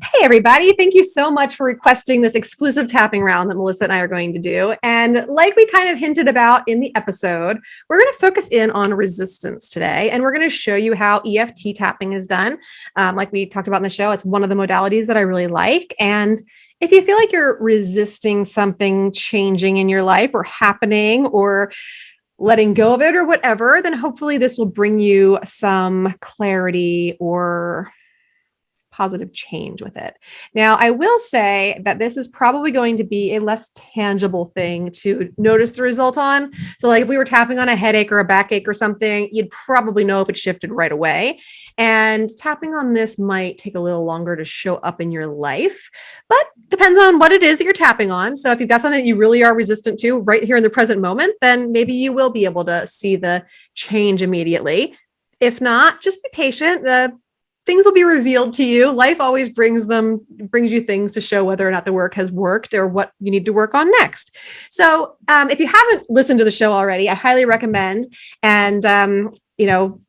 Hey, everybody. Thank you so much for requesting this exclusive tapping round that Melissa and I are going to do. And like we kind of hinted about in the episode, we're going to focus in on resistance today. And we're going to show you how EFT tapping is done. Like we talked about in the show, it's one of the modalities that I really like. And if you feel like you're resisting something changing in your life or happening or letting go of it or whatever, then hopefully this will bring you some clarity or positive change with it. Now, I will say that this is probably going to be a less tangible thing to notice the result on. So, like if we were tapping on a headache or a backache or something, you'd probably know if it shifted right away. And tapping on this might take a little longer to show up in your life, but depends on what it is that you're tapping on. So, if you've got something that you really are resistant to right here in the present moment, then maybe you will be able to see the change immediately. If not, just be patient. Things will be revealed to you. Life always brings you things to show whether or not the work has worked or what you need to work on next. So if you haven't listened to the show already, I highly recommend and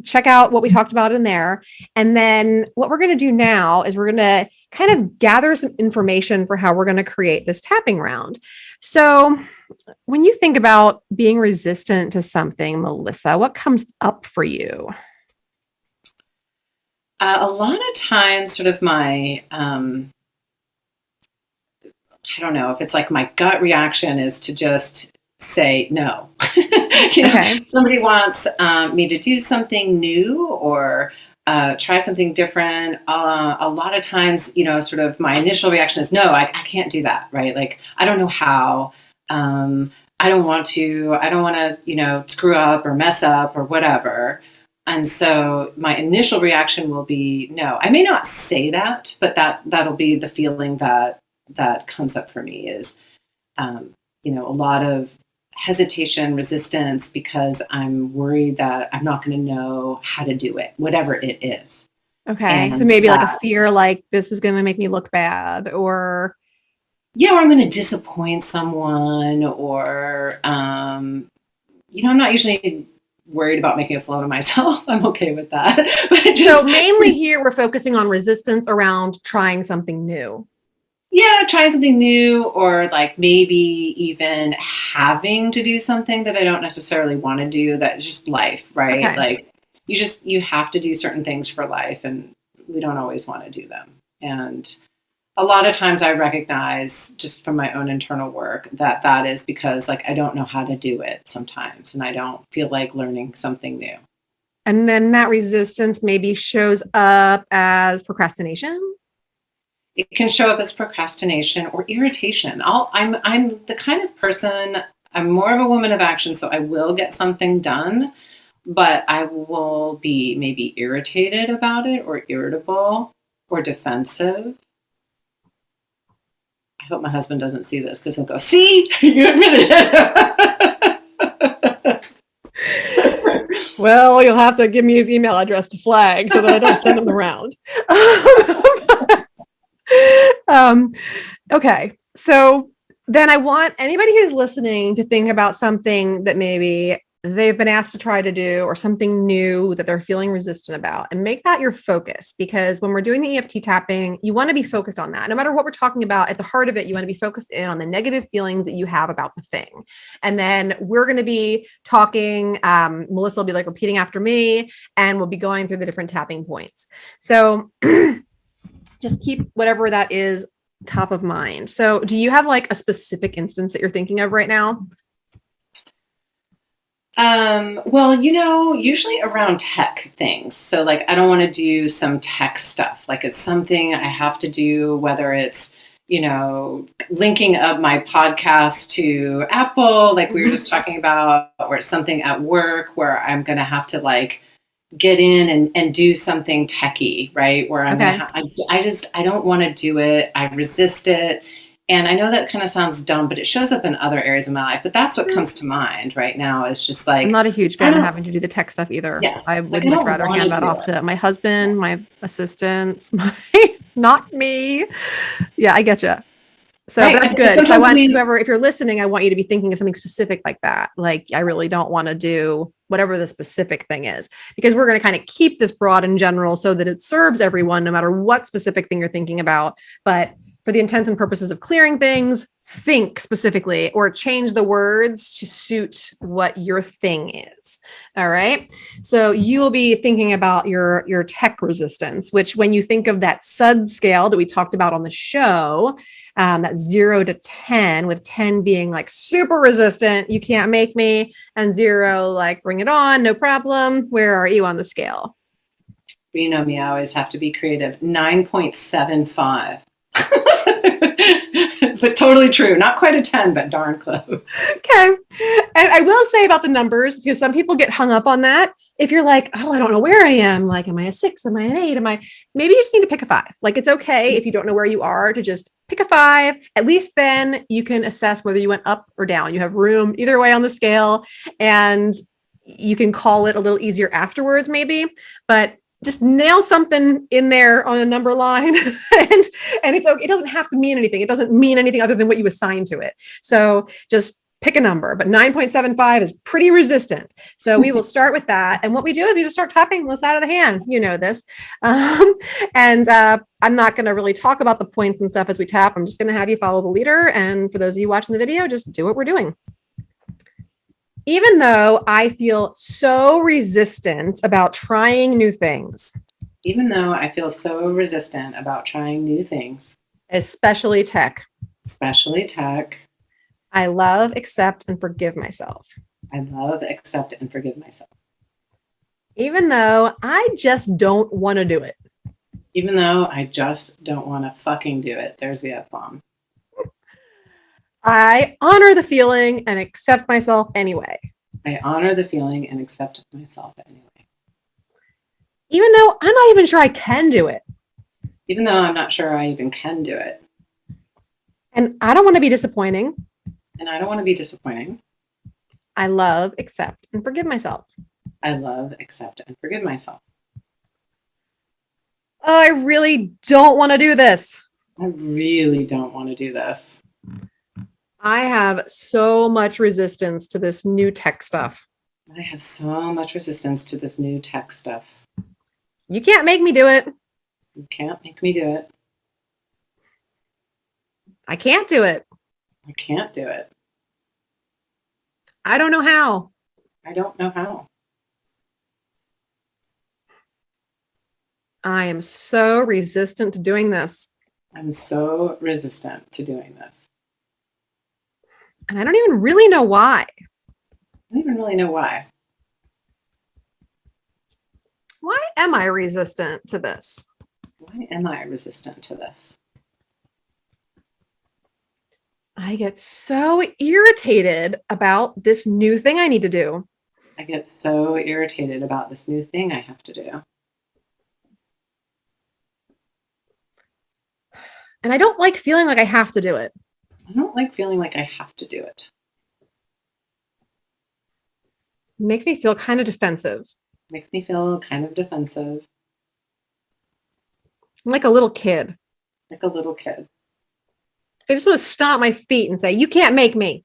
check out what we talked about in there. And then what we're going to do now is we're going to kind of gather some information for how we're going to create this tapping round. So when you think about being resistant to something, Melissa, what comes up for you? A lot of times, sort of I don't know if it's like my gut reaction is to just say no. Okay. Somebody wants me to do something new or try something different. A lot of times, sort of my initial reaction is no, I can't do that, right? Like, I don't know how. I don't want to. I don't want to, screw up or mess up or whatever. And so my initial reaction will be no. I may not say that, but that'll be the feeling that comes up for me is, a lot of hesitation, resistance, because I'm worried that I'm not going to know how to do it, whatever it is. Okay. So And maybe like a that, fear, like this is going to make me look bad or. yeah, or I'm going to disappoint someone, or, I'm not usually worried about making a fool of myself. I'm okay with that. But So just, mainly here we're focusing on resistance around trying something new. yeah, trying something new, or like maybe even having to do something that I don't necessarily want to do. That's just life, right? Okay. Like you have to do certain things for life, and we don't always want to do them. And a lot of times I recognize just from my own internal work that is because like I don't know how to do it sometimes, and I don't feel like learning something new. And then that resistance maybe shows up as procrastination. It can show up as procrastination or irritation. I'm the kind of person, I'm more of a woman of action, so I will get something done, but I will be maybe irritated about it or irritable or defensive. I hope my husband doesn't see this because he'll go, see, you admitted it. Well, you'll have to give me his email address to flag so that I don't send him around. um, okay. So then I want anybody who's listening to think about something that maybe they've been asked to try to do or something new that they're feeling resistant about and make that your focus. Because when we're doing the EFT tapping, you want to be focused on that. No matter what we're talking about, at the heart of it, you want to be focused in on the negative feelings that you have about the thing. And then we're going to be talking, Melissa will be like repeating after me, and we'll be going through the different tapping points. So just keep whatever that is top of mind. So do you have like a specific instance that you're thinking of right now? Well, usually around tech things. So like I don't want to do some tech stuff. Like it's something I have to do, whether it's, linking up my podcast to Apple, like we were just talking about, or it's something at work where I'm going to have to like get in and do something techie, right? Where I'm Okay. I don't want to do it. I resist it. And I know that kind of sounds dumb, but it shows up in other areas of my life. But that's what comes to mind right now is just I'm like, not a huge I fan of don't, having to do the tech stuff either. yeah, I like would I much don't rather want to hand that do off it. to my Yeah. husband, my assistants, not me. Yeah, I get you. So Right. that's And good. Because I sometimes want we, whoever, if you're listening, I want you to be thinking of something specific like that. Like, I really don't want to do whatever the specific thing is, because we're going to kind of keep this broad and general so that it serves everyone, no matter what specific thing you're thinking about. But for the intents and purposes of clearing things, think specifically or change the words to suit what your thing is. All right. So you will be thinking about your tech resistance, which when you think of that SUD scale that we talked about on the show, that 0 to 10, with 10 being like super resistant, you can't make me, and 0, like bring it on, no problem. Where are you on the scale? you know me, I always have to be creative. 9.75. But totally true. Not quite a 10, but darn close. Okay. And I will say about the numbers, because some people get hung up on that. If you're like, oh, I don't know where I am, like, am I a 6? Am I an 8? Maybe you just need to pick a 5. Like, it's okay if you don't know where you are to just pick a 5. At least then you can assess whether you went up or down. You have room either way on the scale, and you can call it a little easier afterwards, maybe. But just nail something in there on a number line, and it's okay. It doesn't have to mean anything. It doesn't mean anything other than what you assign to it. So just pick a number, but 9.75 is pretty resistant. So we will start with that. And what we do is we just start tapping this out of the hand. You know this. And I'm not going to really talk about the points and stuff as we tap. I'm just going to have you follow the leader. And for those of you watching the video, just do what we're doing. Even though I feel so resistant about trying new things, Even though I feel so resistant about trying new things, especially tech, especially tech, I love, accept, and forgive myself. I love, accept, and forgive myself. Even though I just don't want to do it. Even though I just don't want to fucking do it. There's the F-bomb. I honor the feeling and accept myself anyway. I honor the feeling and accept myself anyway. Even though I'm not even sure I can do it. Even though I'm not sure I even can do it. And I don't want to be disappointing. And I don't want to be disappointing. I love, accept, and forgive myself. I love, accept, and forgive myself. Oh, I really don't want to do this. I really don't want to do this. I have so much resistance to this new tech stuff. I have so much resistance to this new tech stuff. You can't make me do it. You can't make me do it. I can't do it. I can't do it. I don't know how. I don't know how. I am so resistant to doing this. I'm so resistant to doing this. And I don't even really know why. I don't even really know why. Why am I resistant to this? Why am I resistant to this? I get so irritated about this new thing I need to do. I get so irritated about this new thing I have to do. And I don't like feeling like I have to do it. I don't like feeling like I have to do it. It makes me feel kind of defensive. Makes me feel kind of defensive. I'm like a little kid. Like a little kid. I just want to stomp my feet and say, you can't make me.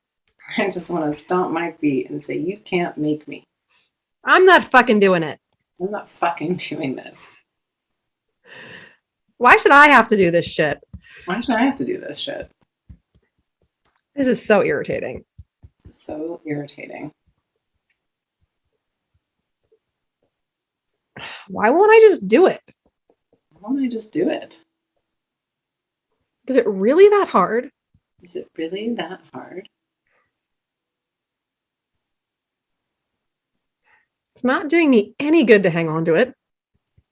I just want to stomp my feet and say, you can't make me. I'm not fucking doing it. I'm not fucking doing this. Why should I have to do this shit? Why should I have to do this shit? This is so irritating. This is so irritating. Why won't I just do it? Why don't I just do it? Is it really that hard? Is it really that hard? It's not doing me any good to hang on to it.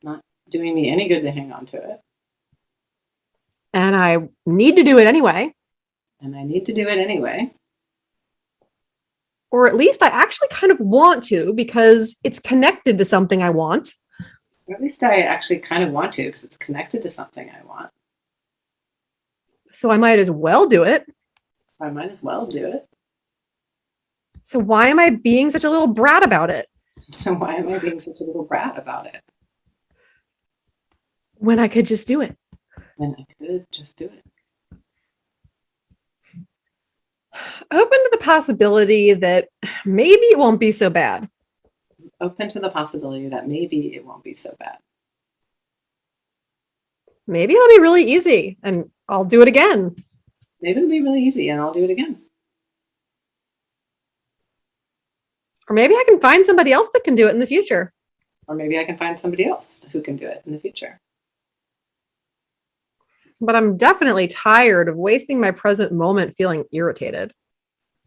Not doing me any good to hang on to it. And I need to do it anyway. And I need to do it anyway. Or at least I actually kind of want to, because it's connected to something I want. Or at least I actually kind of want to, because it's connected to something I want. So I might as well do it. So I might as well do it. So why am I being such a little brat about it? So why am I being such a little brat about it? When I could just do it. When I could just do it. Open to the possibility that maybe it won't be so bad. Open to the possibility that maybe it won't be so bad. Maybe it'll be really easy and I'll do it again. Maybe it'll be really easy and I'll do it again. Or maybe I can find somebody else that can do it in the future. Or maybe I can find somebody else who can do it in the future. But I'm definitely tired of wasting my present moment feeling irritated.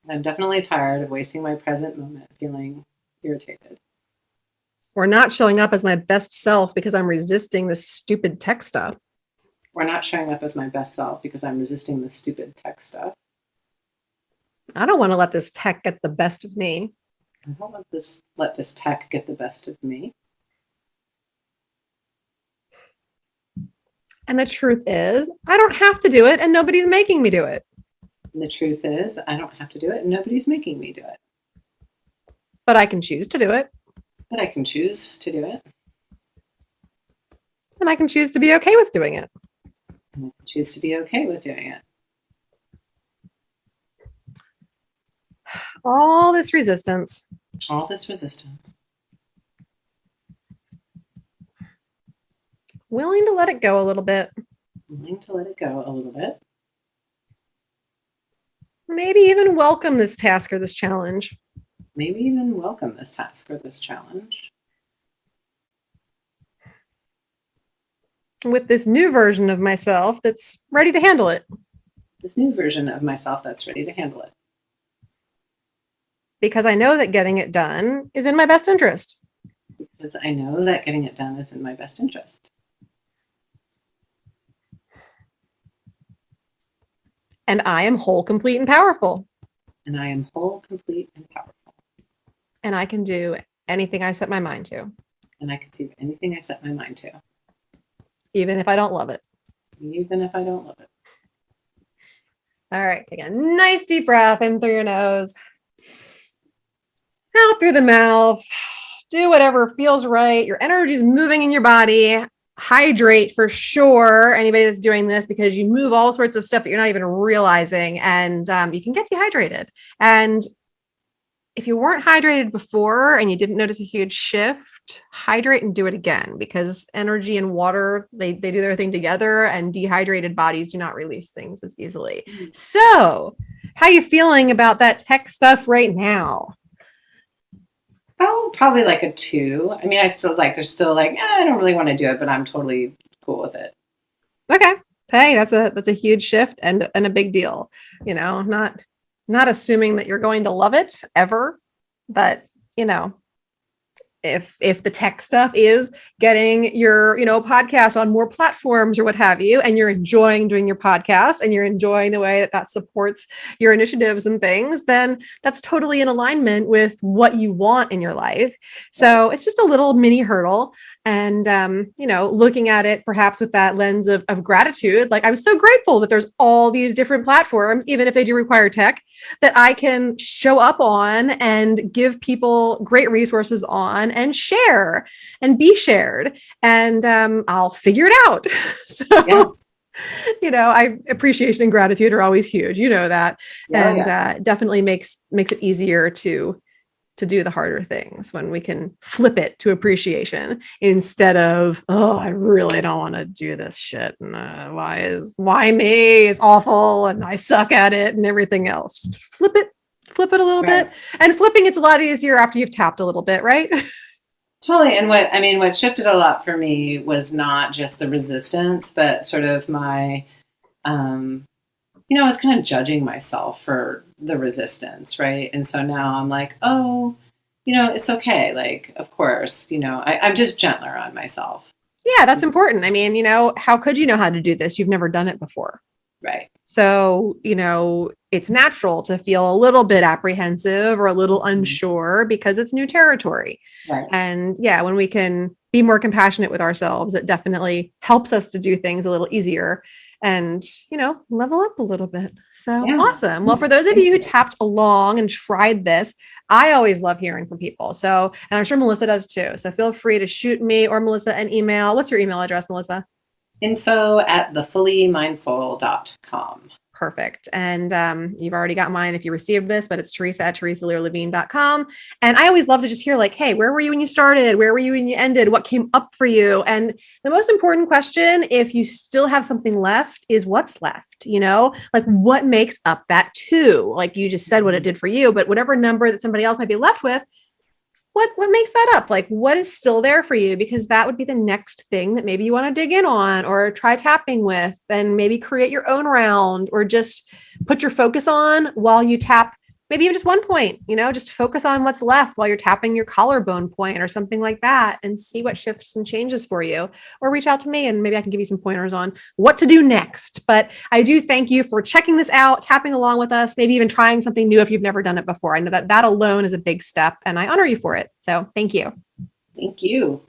I'm definitely tired of wasting my present moment feeling irritated. Or not showing up as my best self because I'm resisting this stupid tech stuff. Or not showing up as my best self because I'm resisting the stupid tech stuff. I don't want to let this tech get the best of me. I don't let this tech get the best of me. And the truth is, I don't have to do it and nobody's making me do it. And the truth is, I don't have to do it and nobody's making me do it. But I can choose to do it. But I can choose to do it. And I can choose to be okay with doing it. And I can choose to be okay with doing it. All this resistance. All this resistance. Willing to let it go a little bit. Willing to let it go a little bit. Maybe even welcome this task or this challenge. Maybe even welcome this task or this challenge. With this new version of myself that's ready to handle it. This new version of myself that's ready to handle it. Because I know that getting it done is in my best interest. Because I know that getting it done is in my best interest. And I am whole, complete, and powerful. And I am whole, complete, and powerful. And I can do anything I set my mind to. And I can do anything I set my mind to. Even if I don't love it. Even if I don't love it. All right, take a nice deep breath in through your nose. Out through the mouth. Do whatever feels right. Your energy is moving in your body. Hydrate for sure. Anybody that's doing this, because you move all sorts of stuff that you're not even realizing, and you can get dehydrated. And if you weren't hydrated before and you didn't notice a huge shift, hydrate and do it again, because energy and water, they do their thing together, and dehydrated bodies do not release things as easily. So how are you feeling about that tech stuff right now? Oh, probably like a 2. I mean, I still there's still I don't really want to do it, but I'm totally cool with it. Okay. Hey, that's a huge shift and a big deal. You know, not assuming that you're going to love it ever, but you know, if the tech stuff is getting your, podcast on more platforms or what have you, and you're enjoying doing your podcast and you're enjoying the way that supports your initiatives and things, then that's totally in alignment with what you want in your life. So it's just a little mini hurdle. And, looking at it perhaps with that lens of gratitude, like I'm so grateful that there's all these different platforms, even if they do require tech, that I can show up on and give people great resources on and share and be shared. And I'll figure it out. So, yeah. Appreciation and gratitude are always huge. You know that. Yeah, and definitely makes it easier to do the harder things when we can flip it to appreciation instead of, oh, I really don't want to do this shit. And why me? It's awful. And I suck at it and everything else. Just flip it a little bit. And flipping, it's a lot easier after you've tapped a little bit, right? Totally. And what shifted a lot for me was not just the resistance, but sort of my, I was kind of judging myself for the resistance, right? And so now I'm like, oh, it's okay. Like, of course, I'm just gentler on myself. Yeah, that's important. I mean, how could you know how to do this? You've never done it before. Right. So, it's natural to feel a little bit apprehensive or a little unsure because it's new territory. Right. And yeah, when we can be more compassionate with ourselves, it definitely helps us to do things a little easier and, level up a little bit. So yeah. Awesome. Well, for those of you who tapped along and tried this, I always love hearing from people. So, and I'm sure Melissa does too. So feel free to shoot me or Melissa an email. What's your email address, Melissa? info@thefullymindful.com. Perfect. And you've already got mine if you received this, but it's Theresa@theresalearlevine.com. And I always love to just hear like, hey, where were you when you started? Where were you when you ended? What came up for you? And the most important question, if you still have something left, is what's left, like what makes up that two? Like you just said what it did for you, but whatever number that somebody else might be left with, what makes that up? Like what is still there for you? Because that would be the next thing that maybe you want to dig in on or try tapping with, and maybe create your own round or just put your focus on while you tap, maybe even just one point, just focus on what's left while you're tapping your collarbone point or something like that, and see what shifts and changes for you. Or reach out to me and maybe I can give you some pointers on what to do next. But I do thank you for checking this out, tapping along with us, maybe even trying something new if you've never done it before. I know that alone is a big step and I honor you for it. So thank you. Thank you.